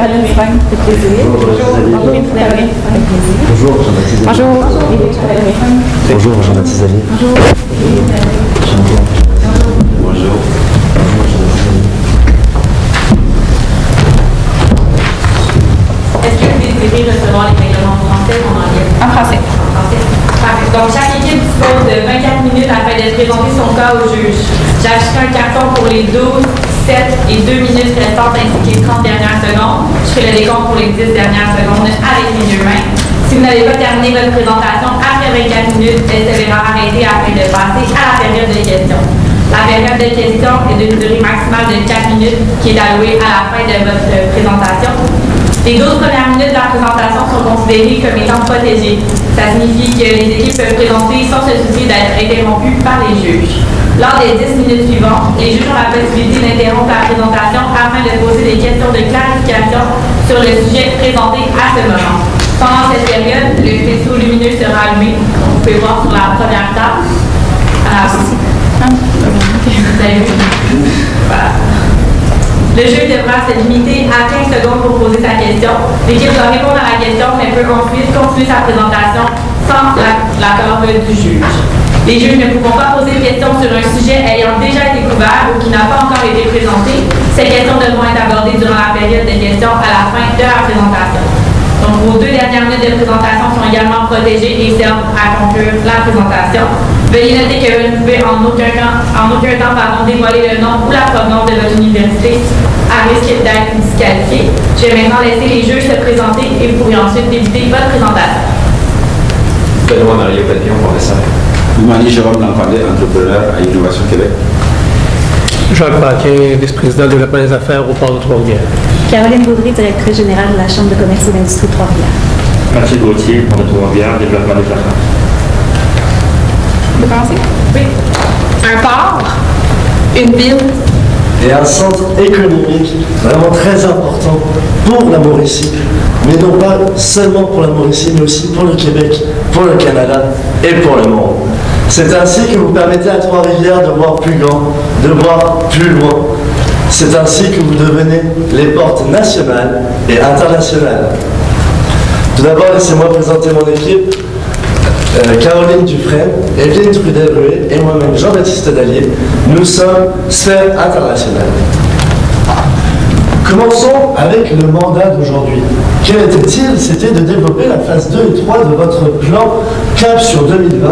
Caroline Dufresne. Bonjour, Jean-Baptiste. Bonjour. Bonjour, Jean-Baptiste Xavier. Bonjour. Bonjour. Est-ce que vous désirez recevoir les règlements français ou en anglais? En français. En français. Parfait. Donc, chaque équipe dispose de 24 minutes afin de présenter son cas au juge. J'afficherai un carton pour les 12, 7 et 2 minutes restantes ainsi que les 30 dernières secondes. Je ferai le décompte pour les 10 dernières secondes avec mes deux mains. Si vous n'avez pas terminé votre présentation après 24 minutes, elle sera arrêtée afin de passer à la période de questions. La période de questions est d'une durée maximale de 4 minutes qui est allouée à la fin de votre présentation. Les 12 premières minutes de la présentation sont considérées comme étant protégées. Ça signifie que les équipes peuvent présenter sans se soucier d'être interrompues par les juges. Lors des 10 minutes suivantes, les juges ont la possibilité d'interrompre la présentation afin de poser des questions de clarification sur le sujet présenté à ce moment. Pendant cette période, le faisceau lumineux sera allumé. Vous pouvez voir sur la première table. Vous avez vu? Voilà. Le juge devra se limiter à 15 secondes pour poser sa question. L'équipe doit répondre à la question, mais peut ensuite continuer sa présentation sans l'accord du juge. Les juges ne pourront pas poser de questions sur un sujet ayant déjà été couvert ou qui n'a pas encore été présenté. Ces questions devront être abordées durant la période de questions à la fin de la présentation. Donc, vos 2 dernières minutes de présentation sont également protégées et servent à conclure la présentation. Veuillez noter que vous ne pouvez en aucun temps dévoiler le nom ou la provenance de votre université à risque d'être disqualifié. Je vais maintenant laisser les juges se présenter et vous pourrez ensuite débuter votre présentation. Benoît Mario Papillon, professeur. Mani Jérôme Lampandé, entrepreneur à Innovation Québec. Jacques Paquin, vice-président de développement des affaires au port de Trois-Rivières. Caroline Baudry, directrice générale de la Chambre de commerce et d'industrie de Trois-Rivières. Mathieu Gauthier, port de Trois-Rivières, développement des affaires. Vous pensez? Oui. Un port, une ville. Et un centre économique vraiment très important pour la Mauricie, mais non pas seulement pour la Mauricie, mais aussi pour le Québec, pour le Canada et pour le monde. C'est ainsi que vous permettez à Trois-Rivières de voir plus grand, de voir plus loin. C'est ainsi que vous devenez les portes nationales et internationales. Tout d'abord, laissez-moi présenter mon équipe. Caroline Dufresne, Evelyne Trudel-Ruet et moi-même Jean-Baptiste Dallier, nous sommes Sphère Internationale. Commençons avec le mandat d'aujourd'hui. Quel était-il? C'était de développer la phase 2 et 3 de votre plan CAP sur 2020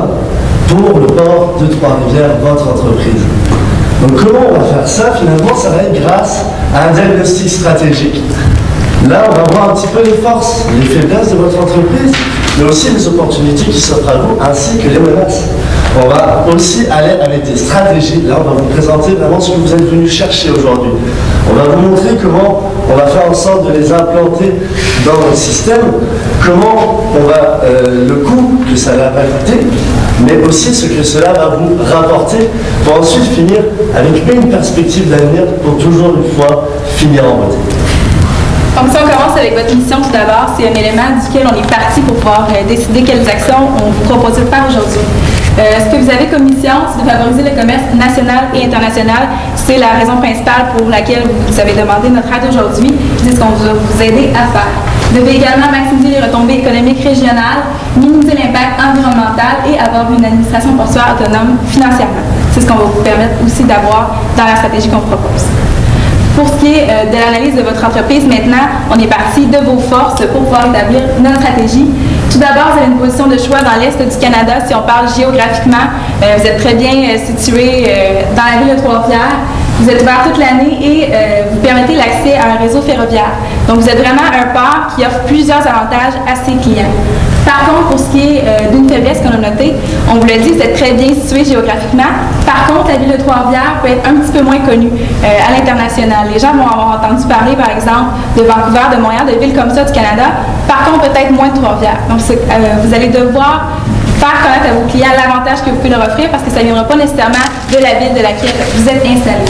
pour le port de Trois-Rivières, votre entreprise. Donc comment on va faire ça? Finalement, ça va être grâce à un diagnostic stratégique. Là, on va voir un petit peu les forces, les faiblesses de votre entreprise, mais aussi les opportunités qui s'offrent à vous, ainsi que les menaces. On va aussi aller avec des stratégies. Là, on va vous présenter vraiment ce que vous êtes venu chercher aujourd'hui. On va vous montrer comment on va faire en sorte de les implanter dans notre système, comment on va, le coût que ça va coûter, mais aussi ce que cela va vous rapporter pour ensuite finir avec une perspective d'avenir pour toujours une fois finir en beauté. Donc, si on commence avec votre mission tout d'abord, c'est un élément duquel on est parti pour pouvoir décider quelles actions on vous propose de faire aujourd'hui. Ce que vous avez comme mission, c'est de favoriser le commerce national et international. C'est la raison principale pour laquelle vous avez demandé notre aide aujourd'hui. C'est ce qu'on va vous aider à faire. Vous devez également maximiser les retombées économiques régionales, minimiser l'impact environnemental et avoir une administration portuaire autonome financièrement. C'est ce qu'on va vous permettre aussi d'avoir dans la stratégie qu'on vous propose. Pour ce qui est de l'analyse de votre entreprise, maintenant, on est parti de vos forces pour pouvoir établir notre stratégie. Tout d'abord, vous avez une position de choix dans l'Est du Canada. Si on parle géographiquement, vous êtes très bien situé dans la ville de Trois-Rivières. Vous êtes ouvert toute l'année et vous permettez l'accès à un réseau ferroviaire. Donc, vous êtes vraiment un port qui offre plusieurs avantages à ses clients. Par contre, pour ce qui est d'une faiblesse qu'on a notée, on vous l'a dit, vous êtes très bien situé géographiquement. Par contre, la ville de Trois-Rivières peut être un petit peu moins connue à l'international. Les gens vont avoir entendu parler, par exemple, de Vancouver, de Montréal, de villes comme ça du Canada. Par contre, peut-être moins de Trois-Rivières. Donc, vous allez devoir faire connaître à vos clients l'avantage que vous pouvez leur offrir parce que ça ne viendra pas nécessairement de la ville de laquelle vous êtes installé.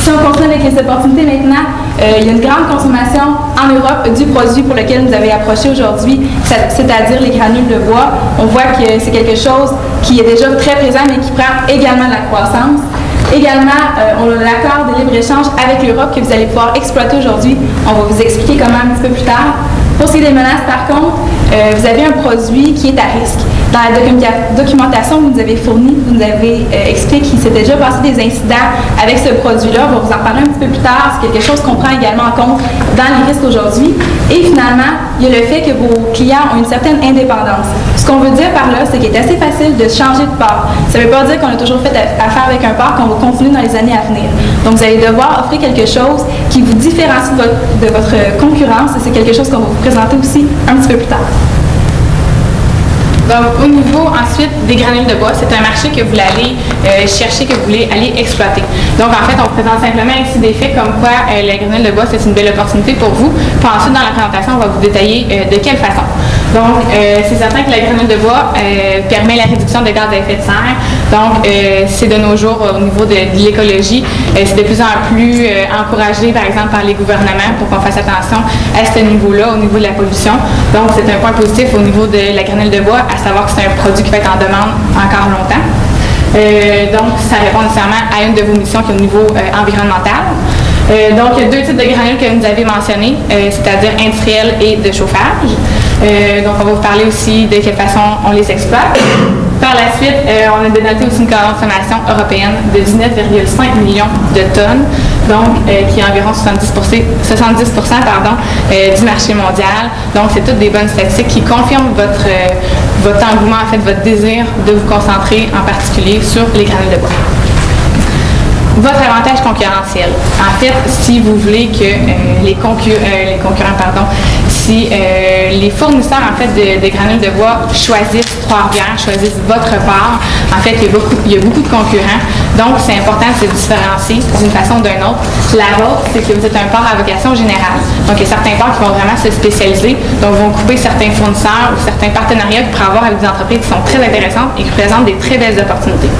Si on continue avec les opportunités maintenant, il y a une grande consommation en Europe du produit pour lequel nous avez approché aujourd'hui, c'est-à-dire les granules de bois. On voit que c'est quelque chose qui est déjà très présent mais qui prend également de la croissance. Également, on a l'accord de libre-échange avec l'Europe que vous allez pouvoir exploiter aujourd'hui. On va vous expliquer comment un petit peu plus tard. Pour ce qui est des menaces, par contre, vous avez un produit qui est à risque. Dans la documentation que vous nous avez fournie, vous nous avez expliqué qu'il s'était déjà passé des incidents avec ce produit-là. On va vous en parler un petit peu plus tard. C'est quelque chose qu'on prend également en compte dans les risques aujourd'hui. Et finalement, il y a le fait que vos clients ont une certaine indépendance. Ce qu'on veut dire par là, c'est qu'il est assez facile de changer de port. Ça ne veut pas dire qu'on a toujours fait affaire avec un port qu'on va continuer dans les années à venir. Donc, vous allez devoir offrir quelque chose qui vous différencie de votre concurrence et c'est quelque chose qu'on va vous présenter aussi un petit peu plus tard. Donc, au niveau ensuite des granules de bois, c'est un marché que vous voulez aller chercher, que vous voulez aller exploiter. Donc, en fait, on présente simplement ici des faits comme quoi les granules de bois, c'est une belle opportunité pour vous. Puis ensuite, dans la présentation, on va vous détailler de quelle façon. Donc, c'est certain que la granule de bois permet la réduction des gaz à effet de serre. Donc, c'est de nos jours, au niveau de l'écologie, c'est de plus en plus encouragé, par exemple, par les gouvernements pour qu'on fasse attention à ce niveau-là, au niveau de la pollution. Donc, c'est un point positif au niveau de la granule de bois, à savoir que c'est un produit qui va être en demande encore longtemps. Donc, ça répond nécessairement à une de vos missions qui est au niveau environnemental. Donc, il y a deux types de granules que vous avez mentionnés, c'est-à-dire industriels et de chauffage. Donc, on va vous parler aussi de quelle façon on les exploite. Par la suite, on a dénoté aussi une consommation européenne de 19,5 millions de tonnes, donc qui est environ 70% du marché mondial. Donc, c'est toutes des bonnes statistiques qui confirment votre engouement, en fait, votre désir de vous concentrer en particulier sur les granules de bois. Votre avantage concurrentiel. En fait, si vous voulez que les concurrents, si les fournisseurs en fait de granules de bois choisissent Trois-Rivières, choisissent votre part, en fait, il y a beaucoup de concurrents. Donc, c'est important de se différencier d'une façon ou d'une autre. La vôtre, c'est que vous êtes un port à vocation générale. Donc, il y a certains ports qui vont vraiment se spécialiser, donc vont couper certains fournisseurs ou certains partenariats qu'ils pourraient avoir avec des entreprises qui sont très intéressantes et qui présentent des très belles opportunités.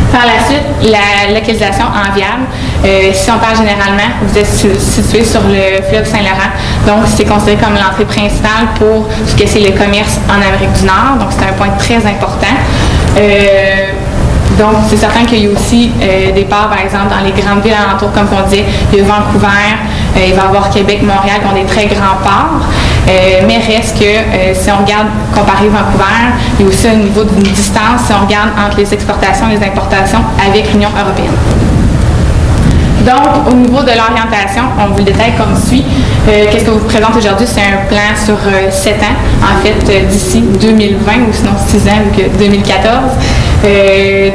Par la suite, la localisation enviable. Si on parle généralement, vous êtes situé sur le fleuve Saint-Laurent, donc c'est considéré comme l'entrée principale pour ce que c'est le commerce en Amérique du Nord, donc c'est un point très important. Donc, c'est certain qu'il y a aussi des ports, par exemple, dans les grandes villes alentours, comme on dit, il y a Vancouver, il va y avoir Québec, Montréal, qui ont des très grands ports. Mais reste que, si on regarde, comparé Vancouver, il y a aussi un niveau d'une distance, si on regarde entre les exportations et les importations avec l'Union européenne. Donc, au niveau de l'orientation, on vous le détaille comme suit. Qu'est-ce que je vous présente aujourd'hui? C'est un plan sur 7 ans, en fait, d'ici 2020, ou sinon 6 ans, vu que 2014.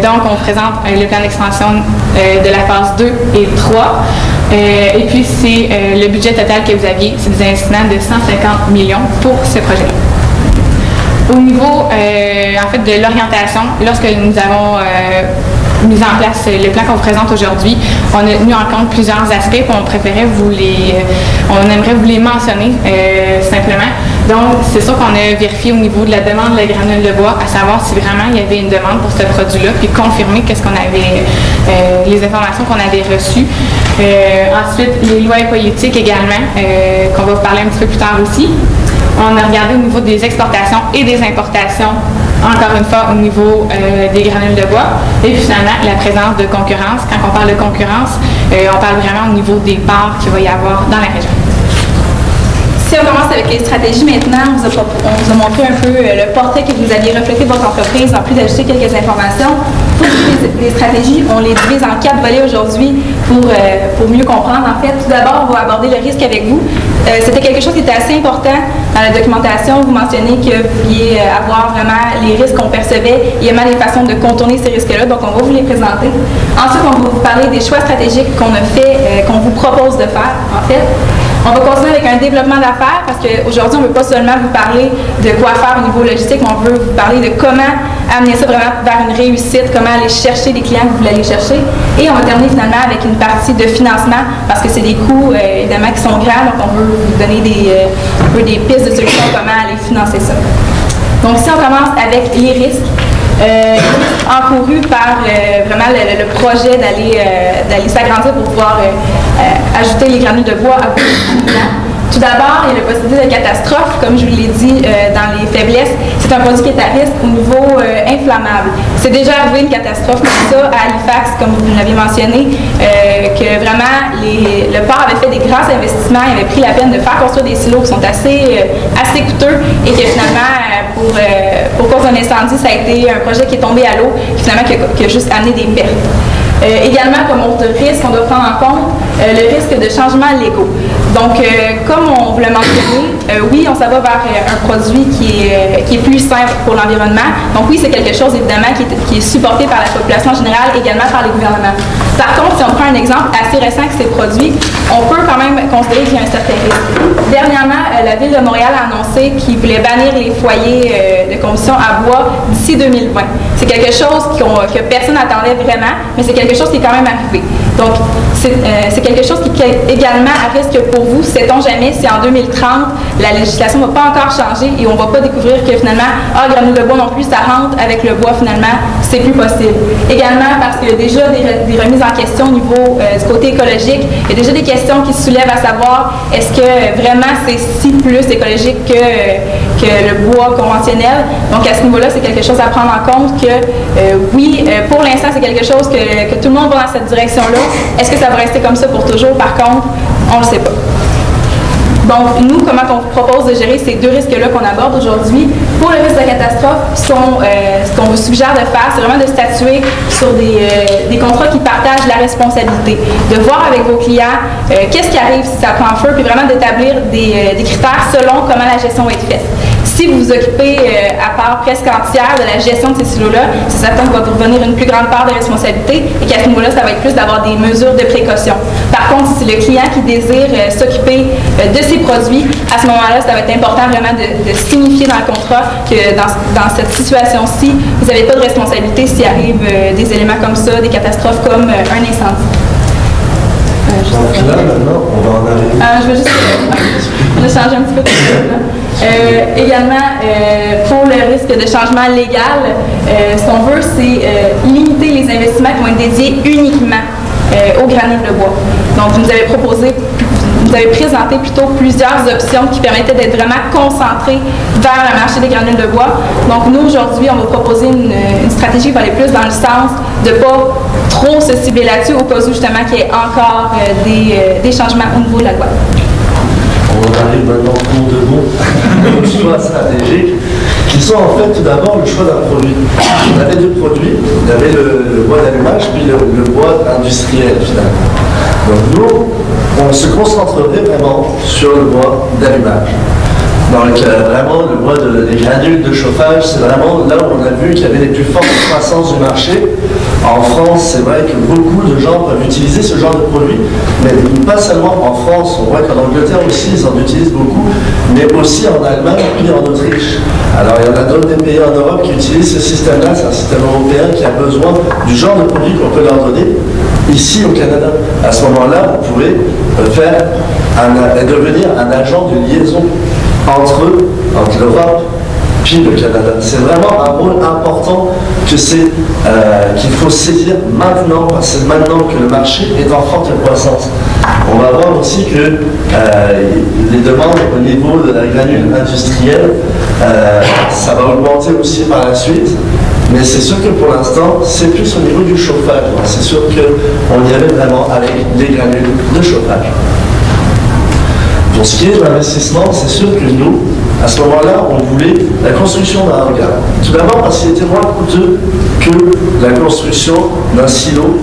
Donc, on présente le plan d'expansion de la phase 2 et 3. Et puis, c'est le budget total que vous aviez, c'est des investissements de 150 millions pour ce projet-là. Au niveau, en fait, de l'orientation, lorsque nous avons mis en place le plan qu'on vous présente aujourd'hui, on a tenu en compte plusieurs aspects, on aimerait vous les mentionner simplement. Donc, c'est sûr qu'on a vérifié au niveau de la demande de la granule de bois, à savoir si vraiment il y avait une demande pour ce produit-là, puis confirmer qu'est-ce qu'on avait, les informations qu'on avait reçues. Ensuite, les lois politiques également, qu'on va vous parler un petit peu plus tard aussi. On a regardé au niveau des exportations et des importations, encore une fois au niveau des granules de bois. Et puis finalement, la présence de concurrence. Quand on parle de concurrence, on parle vraiment au niveau des parts qu'il va y avoir dans la région. Si on commence avec les stratégies maintenant, on vous a montré un peu le portrait que vous aviez reflété de votre entreprise, en plus d'ajouter quelques informations. Pour les stratégies, on les divise en 4 volets aujourd'hui pour mieux comprendre. En fait, tout d'abord, on va aborder le risque avec vous. C'était quelque chose qui était assez important dans la documentation. Vous mentionnez que vous pouviez avoir vraiment les risques qu'on percevait. Il y a même des façons de contourner ces risques-là, donc on va vous les présenter. Ensuite, on va vous parler des choix stratégiques qu'on a fait, qu'on vous propose de faire, en fait. On va continuer avec un développement d'affaires parce qu'aujourd'hui, on ne veut pas seulement vous parler de quoi faire au niveau logistique, mais on veut vous parler de comment amener ça vraiment vers une réussite, comment aller chercher les clients que vous voulez aller chercher. Et on va terminer finalement avec une partie de financement parce que c'est des coûts évidemment qui sont grands, donc on veut vous donner des pistes de solutions comment aller financer ça. Donc si on commence avec les risques, encouru par vraiment le projet d'aller s'agrandir pour pouvoir ajouter les granules de bois à vos clients. Tout d'abord, il y a la possibilité de catastrophe, comme je vous l'ai dit, dans les faiblesses. C'est un produit qui est à risque au niveau inflammable. C'est déjà arrivé une catastrophe comme ça à Halifax, comme vous l'avez mentionné, que vraiment le port avait fait des grands investissements, il avait pris la peine de faire construire des silos qui sont assez coûteux et que finalement, pour cause d'un incendie, ça a été un projet qui est tombé à l'eau, qui a juste amené des pertes. Également, comme autre risque, on doit prendre en compte le risque de changements légaux. Donc, comme on vous l'a mentionné, oui, on s'en va vers un produit qui est plus sain pour l'environnement. Donc oui, c'est quelque chose, évidemment, qui est supporté par la population en général, également par les gouvernements. Par contre, si on prend un exemple assez récent que ces produits, on peut quand même considérer qu'il y a un certain risque. Dernièrement, la Ville de Montréal a annoncé qu'il voulait bannir les foyers de combustion à bois d'ici 2020. C'est quelque chose que personne n'attendait vraiment, mais c'est quelque chose qui est quand même arrivé. Donc, c'est quelque chose qui est également à risque pour vous. Sait-on jamais si en 2030, la législation ne va pas encore changer et on ne va pas découvrir que finalement, granule de bois non plus, ça rentre avec le bois finalement, c'est plus possible. Également parce qu'il y a déjà des remises en question au niveau du côté écologique. Il y a déjà des questions qui se soulèvent à savoir est-ce que vraiment c'est si plus écologique que le bois conventionnel. Donc à ce niveau-là, c'est quelque chose à prendre en compte que oui, pour l'instant, c'est quelque chose que tout le monde va dans cette direction-là. Est-ce que ça va rester comme ça pour toujours? Par contre, on ne le sait pas. Donc, nous, comment on vous propose de gérer ces deux risques-là qu'on aborde aujourd'hui? Pour le risque de catastrophe, ce qu'on vous suggère de faire, c'est vraiment de statuer sur des contrats qui partagent la responsabilité, de voir avec vos clients qu'est-ce qui arrive si ça prend feu, puis vraiment d'établir des critères selon comment la gestion va être faite. Si vous vous occupez à part presque entière de la gestion de ces silos-là, c'est certain qu'il va vous revenir une plus grande part de responsabilité et qu'à ce niveau-là, ça va être plus d'avoir des mesures de précaution. Par contre, si c'est le client qui désire s'occuper de ces produits, à ce moment-là, ça va être important vraiment de signifier dans le contrat que dans cette situation-ci, vous n'avez pas de responsabilité s'il arrive des éléments comme ça, des catastrophes comme un incendie. Donc là, maintenant, on va en arriver. Je veux juste on a changé un petit peu de choses. Également, pour le risque de changement légal, ce qu'on veut, c'est limiter les investissements qui vont être dédiés uniquement aux granules de bois. Donc, vous avez présenté plutôt plusieurs options qui permettaient d'être vraiment concentrés vers le marché des granules de bois. Donc, nous, aujourd'hui, on va proposer une stratégie qui va aller plus dans le sens de ne pas trop se cibler là-dessus au cas où, justement, qu'il y ait encore des changements au niveau de la loi. On arrive maintenant au cours de bon choix stratégiques qui sont en fait tout d'abord le choix d'un produit. On avait deux produits, il y avait le bois d'allumage puis le bois industriel finalement. Donc nous, on se concentrerait vraiment sur le bois d'allumage. Donc vraiment le bois des granules de chauffage, c'est vraiment là où on a vu qu'il y avait les plus fortes croissances du marché. En France, c'est vrai que beaucoup de gens peuvent utiliser ce genre de produit, mais pas seulement en France, on voit qu'en Angleterre aussi, ils en utilisent beaucoup, mais aussi en Allemagne puis en Autriche. Alors il y en a d'autres des pays en Europe qui utilisent ce système-là, c'est un système européen qui a besoin du genre de produit qu'on peut leur donner ici au Canada. À ce moment-là, vous pouvez devenir un agent de liaison entre l'Europe puis le Canada. C'est vraiment un rôle important qu'il faut saisir maintenant, parce que c'est maintenant que le marché est en forte croissance. On va voir aussi que les demandes au niveau de la granule industrielle, ça va augmenter aussi par la suite. Mais c'est sûr que pour l'instant, c'est plus au niveau du chauffage. C'est sûr qu'on y allait vraiment avec les granules de chauffage. Pour ce qui est de l'investissement, c'est sûr que nous, à ce moment-là, on voulait la construction d'un hangar. Tout d'abord parce qu'il était moins coûteux que la construction d'un silo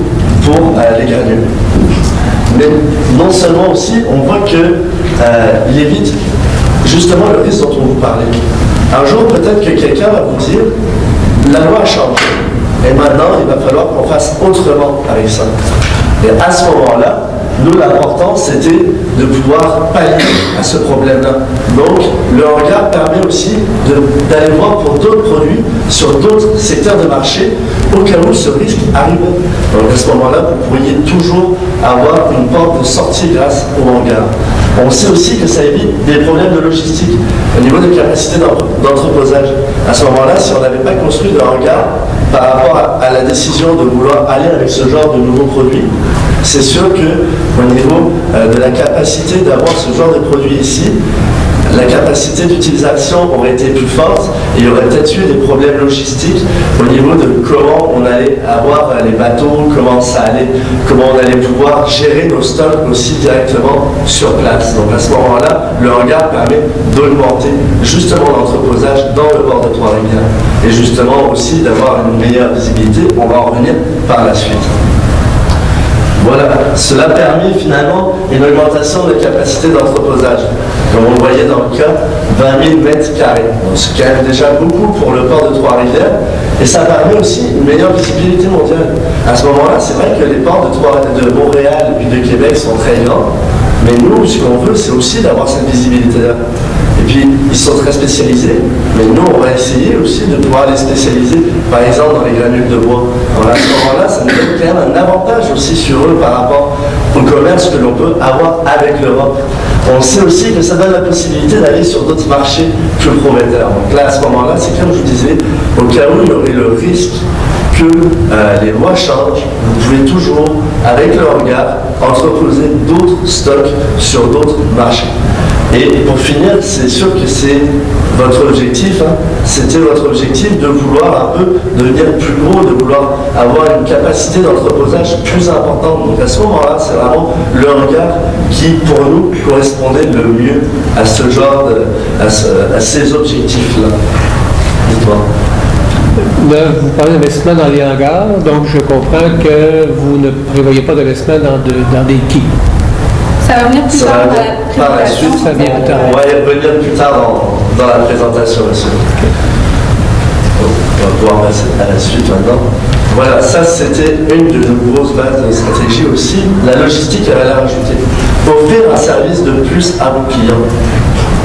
pour les granules. Mais non seulement aussi, on voit qu'il évite justement le risque dont on vous parlait. Un jour, peut-être que quelqu'un va vous dire la loi a changé et maintenant, il va falloir qu'on fasse autrement avec ça. Et à ce moment-là, nous, l'important, c'était de pouvoir pallier à ce problème-là. Donc, le hangar permet aussi d'aller voir pour d'autres produits sur d'autres secteurs de marché au cas où ce risque arrive. Donc, à ce moment-là, vous pourriez toujours avoir une porte de sortie grâce au hangar. On sait aussi que ça évite des problèmes de logistique au niveau des capacités d'entreposage. À ce moment-là, si on n'avait pas construit de hangar par rapport à la décision de vouloir aller avec ce genre de nouveaux produits, C'est sûr qu'au niveau de la capacité d'avoir ce genre de produit ici, la capacité d'utilisation aurait été plus forte et il y aurait peut-être eu des problèmes logistiques au niveau de comment on allait avoir les bateaux, comment on allait pouvoir gérer nos stocks aussi directement sur place. Donc à ce moment-là, le hangar permet d'augmenter justement l'entreposage dans le port de Trois-Rivières et justement aussi d'avoir une meilleure visibilité. On va en revenir par la suite. Voilà, cela a permis finalement une augmentation de la capacité d'entreposage. Comme on le voyait dans le cas, 20 000 mètres carrés. Donc c'est quand même déjà beaucoup pour le port de Trois-Rivières. Et ça permet aussi une meilleure visibilité mondiale. À ce moment-là, c'est vrai que les ports de Montréal et de Québec sont très grands. Mais nous, ce qu'on veut, c'est aussi d'avoir cette visibilité-là. Et puis, ils sont très spécialisés, mais nous, on va essayer aussi de pouvoir les spécialiser, par exemple, dans les granules de bois. Alors, à ce moment-là, ça nous donne quand même un avantage aussi sur eux par rapport au commerce que l'on peut avoir avec l'Europe. On sait aussi que ça donne la possibilité d'aller sur d'autres marchés plus prometteurs. Donc là, à ce moment-là, c'est comme je vous disais, au cas où il y aurait le risque que les lois changent, vous pouvez toujours, avec le hangar, entreposer d'autres stocks sur d'autres marchés. Et pour finir, c'est sûr que c'est votre objectif, c'était votre objectif de vouloir un peu devenir plus gros, de vouloir avoir une capacité d'entreposage plus importante. Donc à ce moment-là, c'est vraiment le hangar qui, pour nous, correspondait le mieux à ce genre à ces objectifs-là. Dites-moi. Là, vous parlez d'investissement dans les hangars, donc je comprends que vous ne prévoyez pas d'investissement dans des quais. Ça va venir plus tard dans la présentation. Ça vient plus tard. On va y revenir plus tard dans la présentation, monsieur. On va pouvoir passer à la suite maintenant. Voilà, ça c'était une de nos grosses bases de stratégie aussi, la logistique à valeur ajoutée. Offrir un service de plus à vos clients.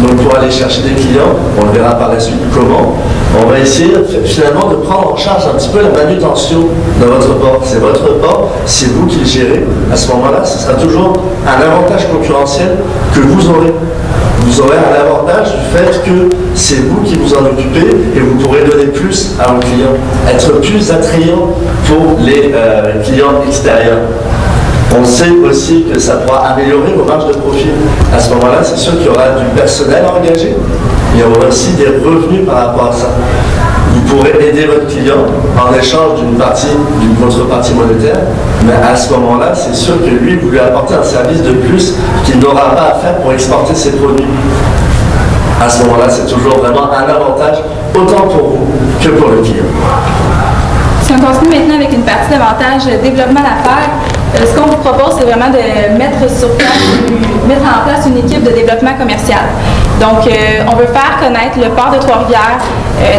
Donc pour aller chercher des clients, on le verra par la suite comment, on va essayer finalement de prendre en charge un petit peu la manutention de votre port. C'est votre port, c'est vous qui le gérez. À ce moment-là, ce sera toujours un avantage concurrentiel que vous aurez. Vous aurez un avantage du fait que c'est vous qui vous en occupez et vous pourrez donner plus à vos clients, être plus attrayant pour les clients extérieurs. On sait aussi que ça pourra améliorer vos marges de profit. À ce moment-là, c'est sûr qu'il y aura du personnel engagé, il y aura aussi des revenus par rapport à ça. Vous pourrez aider votre client en échange d'une contrepartie monétaire, mais à ce moment-là, c'est sûr que lui, vous lui apportez un service de plus qu'il n'aura pas à faire pour exporter ses produits. À ce moment-là, c'est toujours vraiment un avantage, autant pour vous que pour le client. Si on continue maintenant avec une partie davantage développement d'affaires, ce qu'on vous propose, c'est vraiment de mettre en place une équipe de développement commercial. Donc, on veut faire connaître le port de Trois-Rivières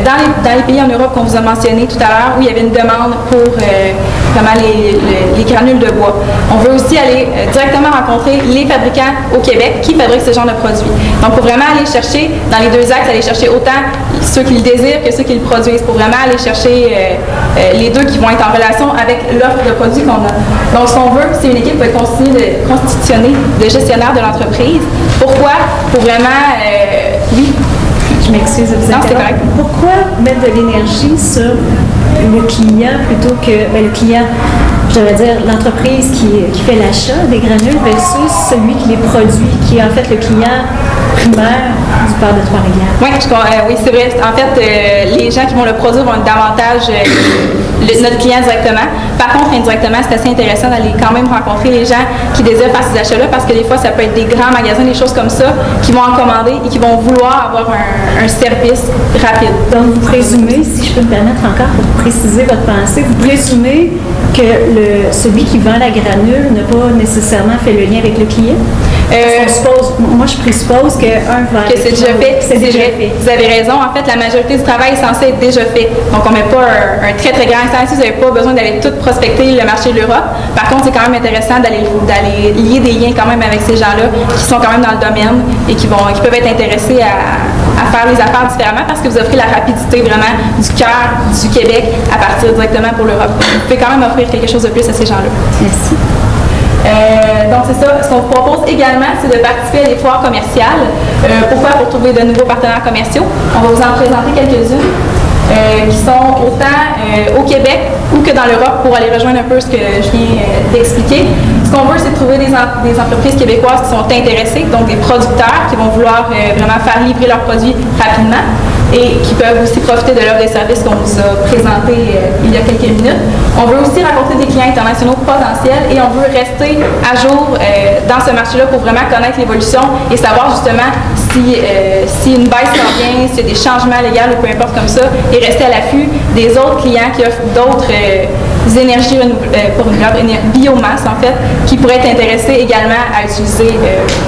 dans les pays en Europe qu'on vous a mentionné tout à l'heure, où il y avait une demande pour vraiment les granules de bois. On veut aussi aller directement rencontrer les fabricants au Québec qui fabriquent ce genre de produits. Donc, pour vraiment aller chercher, dans les deux axes, aller chercher autant ceux qui le désirent que ceux qui le produisent, pour vraiment aller chercher les deux qui vont être en relation avec l'offre de produits qu'on a. Donc, ce qu'on veut, c'est une équipe qui va être constitutionnée de gestionnaires de l'entreprise. Pourquoi? Pour vraiment... oui. Je m'excuse de vous Non, c'est interrompre. correct. Pourquoi mettre de l'énergie sur le client plutôt que le client, je devrais dire l'entreprise qui fait l'achat des granules versus celui qui les produit, qui est en fait le client primaire du port de Trois-Rivières? Oui, c'est vrai. En fait, les gens qui vont le produire vont être davantage notre client directement. Par contre, indirectement, c'est assez intéressant d'aller quand même rencontrer les gens qui désirent faire ces achats-là parce que des fois, ça peut être des grands magasins, des choses comme ça, qui vont en commander et qui vont vouloir avoir un service rapide. Donc, vous présumez, si je peux me permettre encore pour préciser votre pensée, vous présumez que celui qui vend la granule n'a pas nécessairement fait le lien avec le client? Moi, je présuppose qu'un vend. Que c'est déjà fait. C'est déjà fait. Vous avez raison. En fait, la majorité du travail est censé être déjà fait. Donc, on ne met pas un très, très grand accent ici. Vous n'avez pas besoin d'aller tout prospecter le marché de l'Europe. Par contre, c'est quand même intéressant d'aller lier des liens quand même avec ces gens-là qui sont quand même dans le domaine et qui peuvent être intéressés à faire les affaires différemment parce que vous offrez la rapidité vraiment du cœur du Québec à partir directement pour l'Europe. Vous pouvez quand même offrir quelque chose de plus à ces gens-là. Merci. Donc c'est ça. Ce qu'on vous propose également, c'est de participer à des foires commerciales. Pourquoi? Pour trouver de nouveaux partenaires commerciaux. On va vous en présenter quelques-unes. qui sont autant au Québec ou que dans l'Europe pour aller rejoindre un peu ce que je viens d'expliquer. Ce qu'on veut, c'est de trouver des entreprises québécoises qui sont intéressées, donc des producteurs qui vont vouloir vraiment faire livrer leurs produits rapidement et qui peuvent aussi profiter de l'offre des services qu'on vous a présentée il y a quelques minutes. On veut aussi rencontrer des clients internationaux potentiels et on veut rester à jour dans ce marché-là pour vraiment connaître l'évolution et savoir justement si une baisse s'en vient, s'il y a des changements légaux ou peu importe comme ça, et rester à l'affût des autres clients qui offrent d'autres énergies renouvelables, biomasse en fait, qui pourraient être intéressés également à utiliser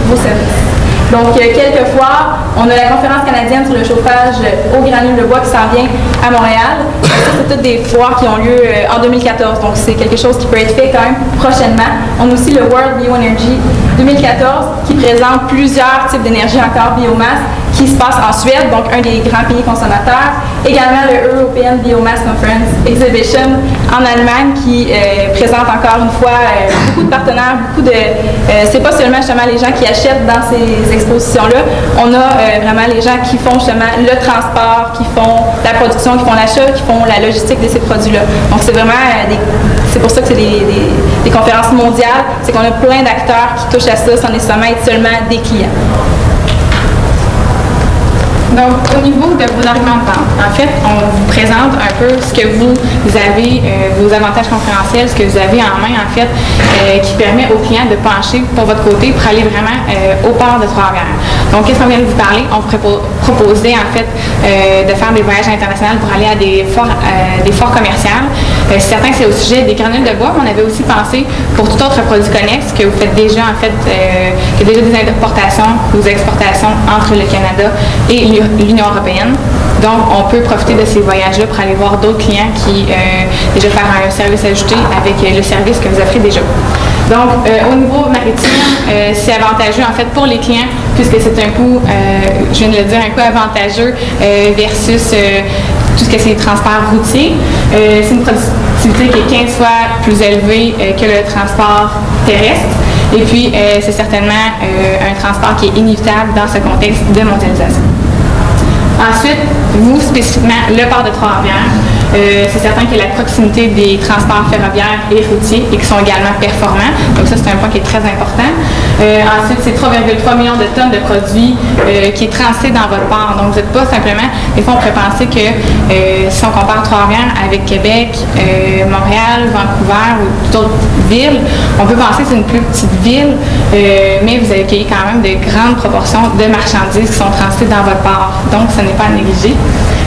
vos services. Donc, quelquefois, on a la conférence canadienne sur le chauffage aux granules de bois qui s'en vient à Montréal. Ça, c'est toutes des foires qui ont lieu en 2014. Donc, c'est quelque chose qui peut être fait quand même prochainement. On a aussi le World Bioenergy 2014 qui présente plusieurs types d'énergie encore biomasse qui se passe en Suède, donc un des grands pays consommateurs. Également le European Biomass Conference Exhibition en Allemagne qui présente encore une fois beaucoup de partenaires, c'est pas seulement justement les gens qui achètent dans ces expositions-là, on a vraiment les gens qui font justement le transport, qui font la production, qui font l'achat, qui font la logistique de ces produits-là. Donc c'est vraiment c'est pour ça que c'est des conférences mondiales, c'est qu'on a plein d'acteurs qui touchent à ça sans nécessairement être seulement des clients. Donc, au niveau de vos arguments de vente, en fait, on vous présente un peu ce que vous avez, vos avantages concurrentiels, ce que vous avez en main, en fait, qui permet aux clients de pencher pour votre côté pour aller vraiment au port de Trois-Rivières. Donc, qu'est-ce qu'on vient de vous parler? On vous proposait, en fait, de faire des voyages internationaux pour aller à des foires commerciales. C'est certain que c'est au sujet des granules de bois, mais on avait aussi pensé pour tout autre produit connexe que vous faites déjà, en fait, qu'il y a déjà des importations, des exportations entre le Canada et l'Union européenne. Donc, on peut profiter de ces voyages-là pour aller voir d'autres clients qui déjà faire un service ajouté avec le service que vous offrez déjà. Donc, au niveau maritime, c'est avantageux en fait pour les clients puisque c'est un coût, je viens de le dire, un coût avantageux versus tout ce que c'est transport routier. C'est une productivité qui est 15 fois plus élevée que le transport terrestre. Et puis, c'est certainement un transport qui est inévitable dans ce contexte de mondialisation. Ensuite, vous, spécifiquement, le port de Trois-Rivières, c'est certain qu'il y a la proximité des transports ferroviaires et routiers et qui sont également performants. Donc ça, c'est un point qui est très important. Ensuite, c'est 3,3 millions de tonnes de produits qui est transité dans votre port. Donc, vous n'êtes pas simplement... Des fois, on pourrait penser que si on compare Trois-Rivières avec Québec, Montréal, Vancouver ou d'autres villes, on peut penser que c'est une plus petite ville, mais vous avez accueilli quand même de grandes proportions de marchandises qui sont transitées dans votre port. Donc, ce n'est pas à négliger.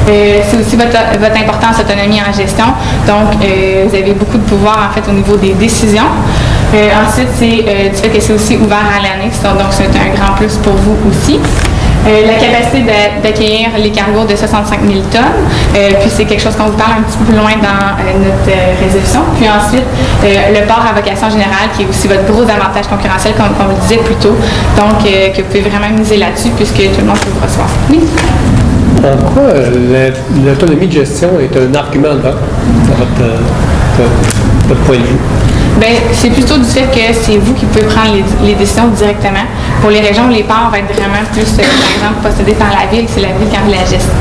C'est aussi votre importance autonomie en gestion. Donc, vous avez beaucoup de pouvoir en fait au niveau des décisions. Ensuite, c'est du fait que c'est aussi ouvert à l'année. Donc, c'est un grand plus pour vous aussi. La capacité d'accueillir les cargos de 65 000 tonnes. Puis c'est quelque chose qu'on vous parle un petit peu plus loin dans notre résolution. Puis ensuite, le port à vocation générale, qui est aussi votre gros avantage concurrentiel, comme on le disait plus tôt. Donc, que vous pouvez vraiment miser là-dessus puisque tout le monde peut vous recevoir. Oui? En quoi l'autonomie de gestion est un argument de vente, à votre point de vue? Bien, c'est plutôt du fait que c'est vous qui pouvez prendre les décisions directement. Pour les régions, les ports vont être vraiment plus, par exemple, possédés par la ville. C'est la ville qui en fait la gestion,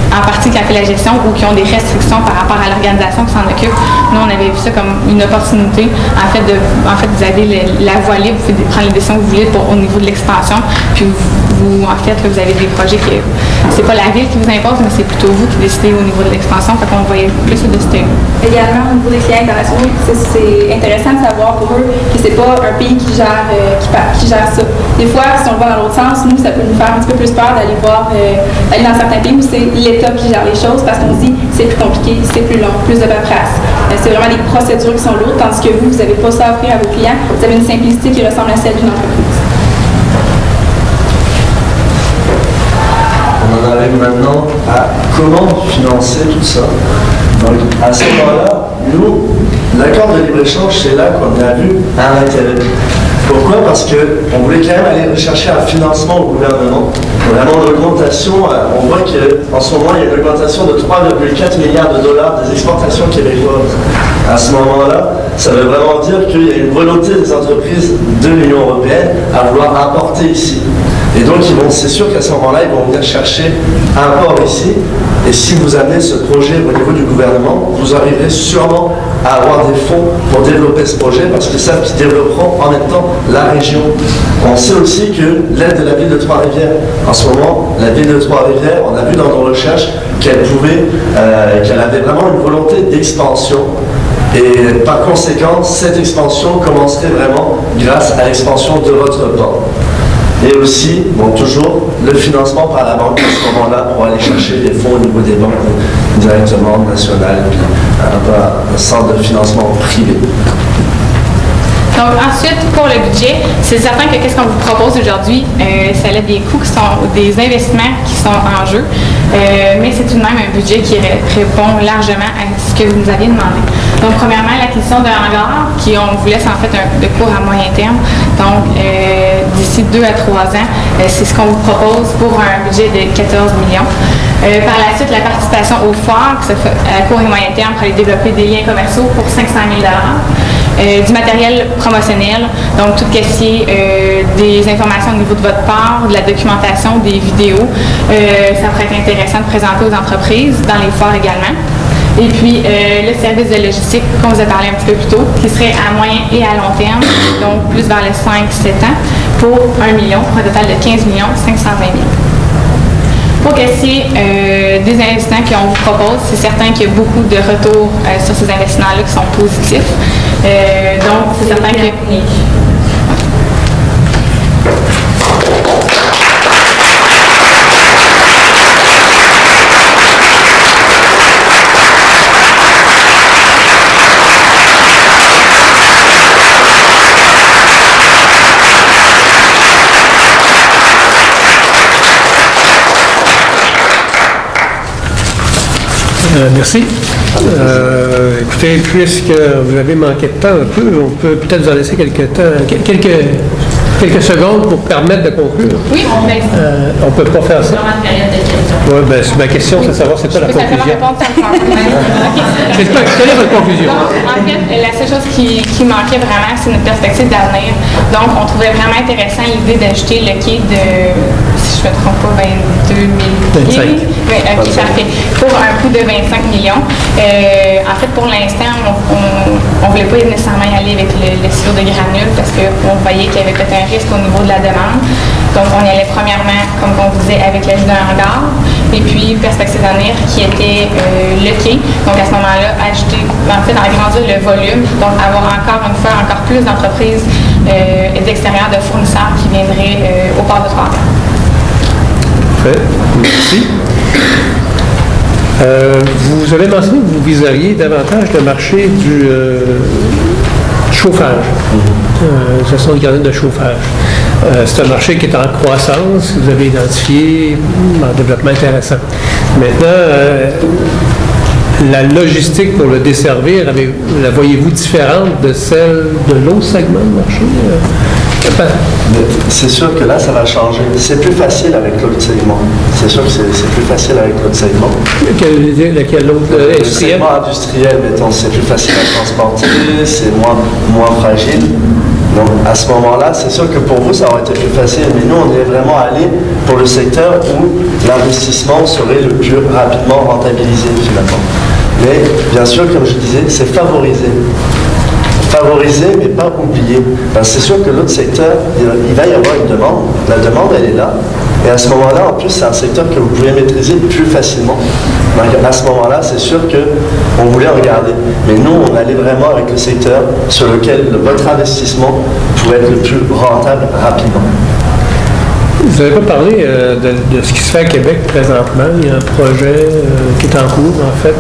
en partie qui en fait la gestion ou qui ont des restrictions par rapport à l'organisation qui s'en occupe. Nous, on avait vu ça comme une opportunité. En fait, vous avez la voie libre, vous pouvez prendre les décisions que vous voulez au niveau de l'expansion. Puis vous, en fait, là, vous avez des projets qui... C'est pas la ville qui vous impose, mais c'est plutôt vous qui décidez au niveau de l'expansion. Fait qu'on voyait plus de ce thème. Également, au niveau des clients internationaux, c'est intéressant de savoir pour eux que c'est pas un pays qui gère ça. Des fois, si on le voit dans l'autre sens, nous, ça peut nous faire un petit peu plus peur d'aller aller dans certains pays où c'est l'État qui gère les choses parce qu'on se dit c'est plus compliqué, c'est plus long, plus de paperasse. C'est vraiment des procédures qui sont lourdes, tandis que vous n'avez pas ça à offrir à vos clients. Vous avez une simplicité qui ressemble à celle d'une entreprise. On en arrive maintenant à comment financer tout ça. Donc, à ce moment-là, nous, l'accord de libre-échange, c'est là qu'on a vu un intérêt. Pourquoi? Parce qu'on voulait quand même aller rechercher un financement au gouvernement. Vraiment l'augmentation, on voit qu'en ce moment, il y a une augmentation de 3,4 milliards de dollars des exportations québécoises. À ce moment-là, ça veut vraiment dire qu'il y a une volonté des entreprises de l'Union européenne à vouloir importer ici. Et donc, c'est sûr qu'à ce moment-là, ils vont venir chercher un port ici. Et si vous amenez ce projet au niveau du gouvernement, vous arriverez sûrement à avoir des fonds pour développer ce projet parce qu'ils savent qu'ils développeront en même temps la région. On sait aussi que l'aide de la ville de Trois-Rivières, en ce moment, la ville de Trois-Rivières, on a vu dans nos recherches qu'elle avait vraiment une volonté d'expansion. Et par conséquent, cette expansion commencerait vraiment grâce à l'expansion de votre port. Et aussi, toujours, le financement par la banque à ce moment-là pour aller chercher des fonds au niveau des banques directement nationales, puis un centre de financement privé. Donc ensuite, pour le budget, c'est certain que qu'est-ce qu'on vous propose aujourd'hui, ça a des coûts qui sont, des investissements qui sont en jeu, mais c'est tout de même un budget qui répond largement à ce que vous nous aviez demandé. Donc premièrement, l'acquisition d'un hangar, qui on vous laisse en fait de cours à moyen terme, donc d'ici 2 à 3 ans, c'est ce qu'on vous propose pour un budget de 14 millions. Par la suite, la participation au foire, qui se fait à court et moyen terme pour aller développer des liens commerciaux pour 500 000 $. Du matériel promotionnel, donc tout ce qui est des informations au niveau de votre part, de la documentation, des vidéos. Ça pourrait être intéressant de présenter aux entreprises, dans les foires également. Et puis le service de logistique, comme vous avez parlé un petit peu plus tôt, qui serait à moyen et à long terme, donc plus vers les 5-7 ans, pour 1 million, pour un total de 15 520 000. Pour ce qui est des investissements qu'on vous propose, c'est certain qu'il y a beaucoup de retours sur ces investissements-là qui sont positifs. Donc, c'est certain que... Merci. Écoutez, puisque vous avez manqué de temps un peu, on peut peut-être vous en laisser quelques secondes pour permettre de conclure. Oui, on fait ça. On ne peut pas faire ça. Oui, bien, ma question, c'est de savoir c'est quoi la conclusion. Quelle est votre conclusion? En fait, la seule chose qui manquait vraiment, c'est notre perspective d'avenir. Donc, on trouvait vraiment intéressant l'idée d'ajouter le quai de, si je ne me trompe pas, 22 000 pieds. OK, parfait. Pour un coût de 25 millions. En fait, pour l'instant, on ne voulait pas nécessairement y aller avec le silo de granules parce qu'on voyait qu'il y avait peut-être un risque au niveau de la demande. Donc, on y allait premièrement, comme on disait, avec l'ajout d'un hangar. Et puis, perspective d'avenir qui était le quai. Donc, à ce moment-là, ajouter, en fait, agrandir le volume. Donc, avoir encore une fois, encore plus d'entreprises et d'extérieurs de fournisseurs qui viendraient au port de Trois-Rivières. Parfait. Merci. Vous avez mentionné que vous viseriez davantage le marché du chauffage, gestion de granules de chauffage. C'est un marché qui est en croissance, que vous avez identifié, en développement intéressant. Maintenant, la logistique pour le desservir, la voyez-vous différente de celle de l'autre segment de marché? C'est sûr que là, ça va changer. C'est plus facile avec l'autre segment. C'est sûr que c'est plus facile avec l'autre segment. Lequel l'autre? Le segment industriel, mettons, c'est plus facile à transporter, c'est moins fragile. Donc, à ce moment-là, c'est sûr que pour vous, ça aurait été plus facile. Mais nous, on est vraiment allé pour le secteur où l'investissement serait le plus rapidement rentabilisé, finalement. Mais, bien sûr, comme je disais, c'est favoriser. Favoriser, mais pas oublier. C'est sûr que l'autre secteur, il va y avoir une demande. La demande, elle est là. Et à ce moment-là, en plus, c'est un secteur que vous pouvez maîtriser plus facilement. Donc, à ce moment-là, c'est sûr qu'on voulait regarder. Mais nous, on allait vraiment avec le secteur sur lequel votre investissement pourrait être le plus rentable rapidement. Vous n'avez pas parlé de ce qui se fait à Québec présentement. Il y a un projet qui est en cours, en fait.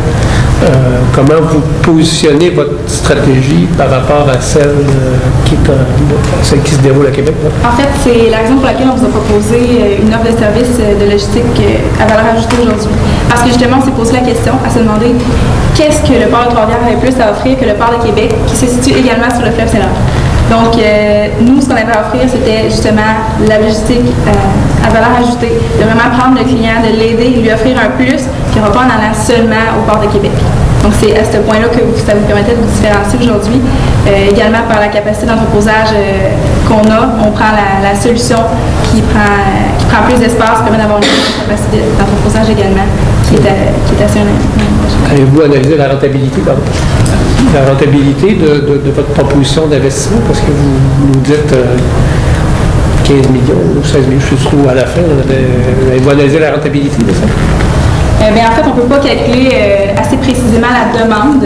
Comment vous positionnez votre stratégie par rapport à celle qui se déroule à Québec? Là? En fait, c'est la raison pour laquelle on vous a proposé une offre de service de logistique à valeur ajoutée aujourd'hui. Parce que justement, on s'est posé la question à se demander qu'est-ce que le port de Trois-Rivières avait plus à offrir que le port de Québec, qui se situe également sur le fleuve Saint-Laurent. Donc, nous, ce qu'on avait à offrir, c'était justement la logistique à valeur ajoutée, de vraiment prendre le client, de l'aider et lui offrir un plus qui ne va pas en allant seulement au port de Québec. Donc, c'est à ce point-là que ça vous permettait de vous différencier aujourd'hui. Également, par la capacité d'entreposage qu'on a, on prend la solution qui prend plus d'espace, permet d'avoir une capacité d'entreposage également, qui est assez Avez-vous analysé la rentabilité, de votre proposition d'investissement? Parce que vous nous dites 15 millions ou 16 millions, je trouve à la fin. Avez-vous analysé la rentabilité de ça? Bien, en fait, on ne peut pas calculer assez précisément la demande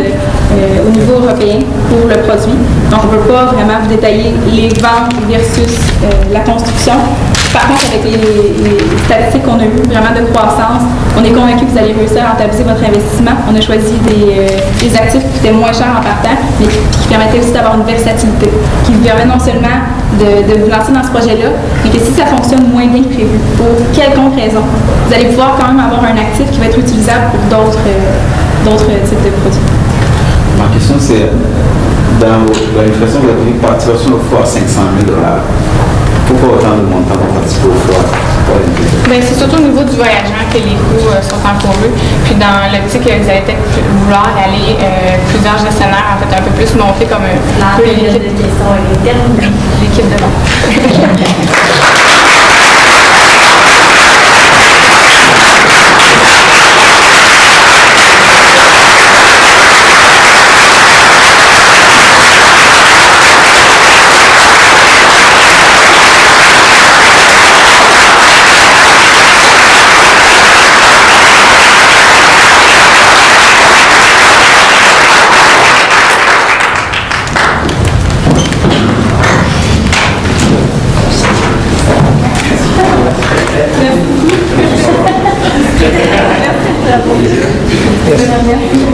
au niveau européen pour le produit. Donc, on ne peut pas vraiment vous détailler les ventes versus la construction. Par contre, avec les statistiques qu'on a eues vraiment de croissance, on est convaincu que vous allez réussir à rentabiliser votre investissement. On a choisi des actifs qui coûtaient moins cher en partant, mais qui permettaient aussi d'avoir une versatilité, qui vous permet non seulement de vous lancer dans ce projet-là, mais que si ça fonctionne moins bien que prévu, pour quelconque raison, vous allez pouvoir quand même avoir un actif qui va être utilisable pour d'autres types de produits. Ma question, c'est, dans l'inflation, vous avez une participation au FOA à 500 000 $. Pourquoi autant de montants pour participer au FOA? Bien, c'est surtout au niveau du voyagement que les coûts sont encourus. Puis dans l'optique que vous allez peut-être vouloir aller plusieurs gestionnaires, en fait, un peu plus monter comme un peu l'équipe de vente.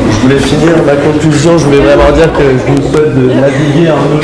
Je voulais finir ma conclusion, je voulais vraiment dire que je vous souhaite de naviguer en eau.